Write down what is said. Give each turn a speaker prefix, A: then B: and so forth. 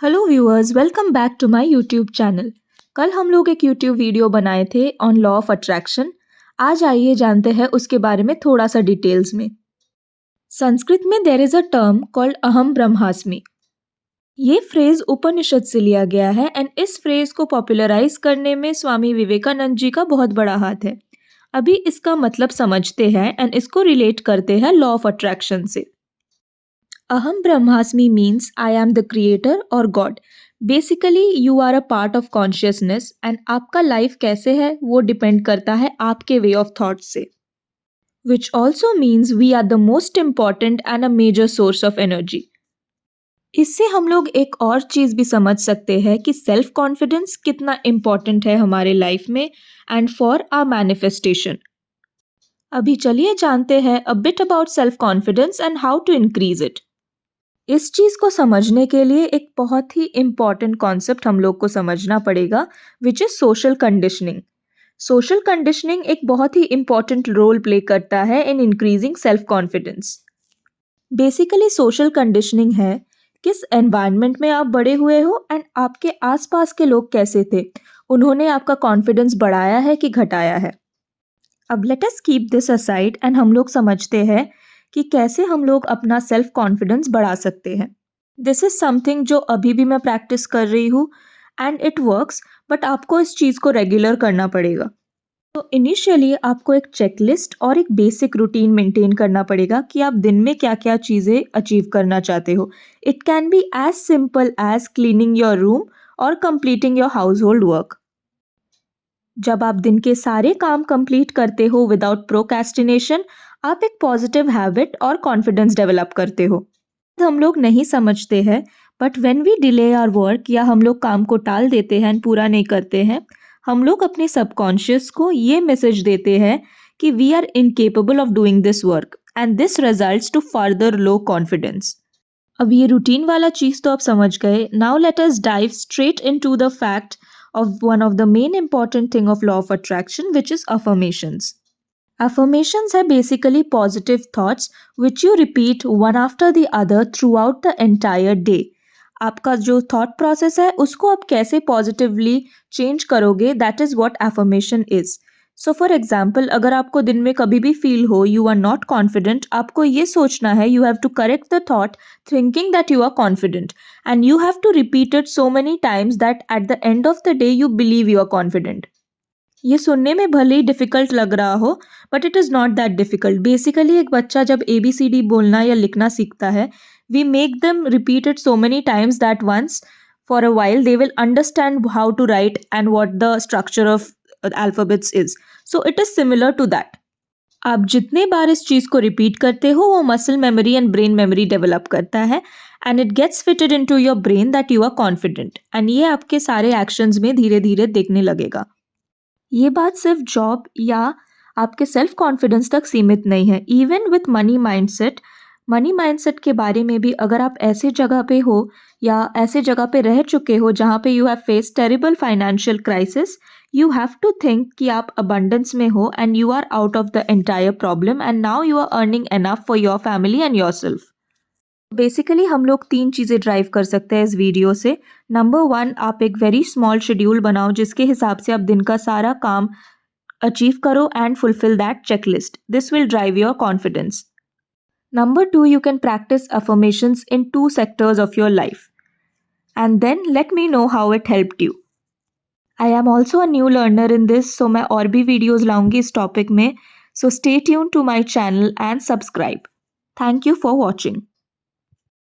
A: Hello viewers, welcome back to my YouTube channel. कल हम लोग एक यूट्यूब वीडियो बनाए थे ऑन लॉ ऑफ अट्रैक्शन। आज आइए जानते हैं उसके बारे में थोड़ा सा डिटेल्स में। संस्कृत में there is a term called aham brahmasmi. ये फ्रेज उपनिषद से लिया गया है एंड इस फ्रेज को पॉपुलराइज करने में स्वामी विवेकानंद जी का बहुत बड़ा हाथ है। अभी इसका मतलब समझते हैं एंड इसको रिलेट करते हैं लॉ ऑफ अट्रैक्शन से। Aham Brahmasmi means I am the creator or God. Basically, you are a part of consciousness and आपका लाइफ कैसे है वो डिपेंड करता है आपके वे ऑफ थॉट से. Which also means we are the most important and a major source of energy. इससे हम लोग एक और चीज़ भी समझ सकते हैं कि सेल्फ कॉन्फिडेंस कितना इम्पॉर्टेंट है हमारे लाइफ में एंड फॉर आवर मैनिफेस्टेशन. अभी चलिए जानते हैं a bit about self confidence and how to increase it. इस चीज़ को समझने के लिए एक बहुत ही इम्पॉर्टेंट कॉन्सेप्ट हम लोग को समझना पड़ेगा which is social conditioning. Social conditioning एक बहुत ही इम्पॉर्टेंट रोल प्ले करता है in increasing self confidence. Basically social conditioning है किस एनवायरनमेंट में आप बड़े हुए हो एंड आपके आसपास के लोग कैसे थे, उन्होंने आपका कॉन्फिडेंस बढ़ाया है कि घटाया है. अब let us keep this aside and हम लोग समझते हैं कि कैसे हम लोग अपना सेल्फ कॉन्फिडेंस बढ़ा सकते हैं. दिस इज़ समथिंग जो अभी भी मैं प्रैक्टिस कर रही हूँ एंड इट वर्क्स, बट आपको इस चीज़ को रेगुलर करना पड़ेगा. तो इनिशियली आपको एक चेकलिस्ट और एक बेसिक रूटीन मेंटेन करना पड़ेगा कि आप दिन में क्या क्या चीज़ें अचीव करना चाहते हो. It can be as simple as cleaning your room और completing your household work. जब आप दिन के सारे काम कंप्लीट करते हो विदाउट प्रोक्रेस्टिनेशन, आप एक पॉजिटिव हैबिट और कॉन्फिडेंस डेवलप करते हो. हम लोग नहीं समझते हैं, but when we delay our work या हम लोग काम को टाल देते हैं पूरा नहीं करते हैं, हम लोग अपने सबकॉन्शियस को ये मैसेज देते हैं कि we are incapable of doing this work and this results to further low confidence. अब ये रूटीन वाला चीज़ तो आप समझ गए. Now let us dive straight into the fact of one of the main important thing of law of attraction, which is affirmations. Affirmations are basically positive thoughts which you repeat one after the other throughout the entire day. आपका जो thought process है उसको आप कैसे positively change करोगे, that is what affirmation is. So for example, अगर आपको दिन में कभी भी feel हो you are not confident, आपको ये सोचना है you have to correct the thought thinking that you are confident and you have to repeat it so many times that at the end of the day you believe you are confident. ये सुनने में भले ही difficult लग रहा हो but it is not that difficult. Basically एक बच्चा जब ABCD बोलना या लिखना सीखता है, we make them repeat it so many times that once for a while they will understand how to write and what the structure of alphabets is. So it is similar to that. आप जितने बार इस चीज़ को repeat करते हो वो muscle memory and brain memory develop करता है and it gets fitted into your brain that you are confident and ये आपके सारे एक्शंस में धीरे धीरे दिखने लगेगा. ये बात सिर्फ जॉब या आपके सेल्फ कॉन्फिडेंस तक सीमित नहीं है. इवन विथ मनी माइंडसेट के बारे में भी अगर आप ऐसे जगह पे हो या ऐसे जगह पे रह चुके हो जहाँ पे you have face terrible financial crisis, you have to think कि आप अबंडेंस में हो and you are out of the entire problem and now you are earning enough for your family and your self. Basically हम लोग 3 चीज़ें drive कर सकते हैं इस वीडियो से. नंबर 1, आप एक वेरी स्मॉल शेड्यूल बनाओ जिसके हिसाब से आप दिन का सारा काम अचीव करो and fulfil that checklist. This will drive your confidence. Number 2, you can practice affirmations in 2 sectors of your life. And then let me know how it helped you. I am also a new learner in this, so मैं और भी videos लाऊंगी इस topic में. So stay tuned to my channel and subscribe. Thank you for watching.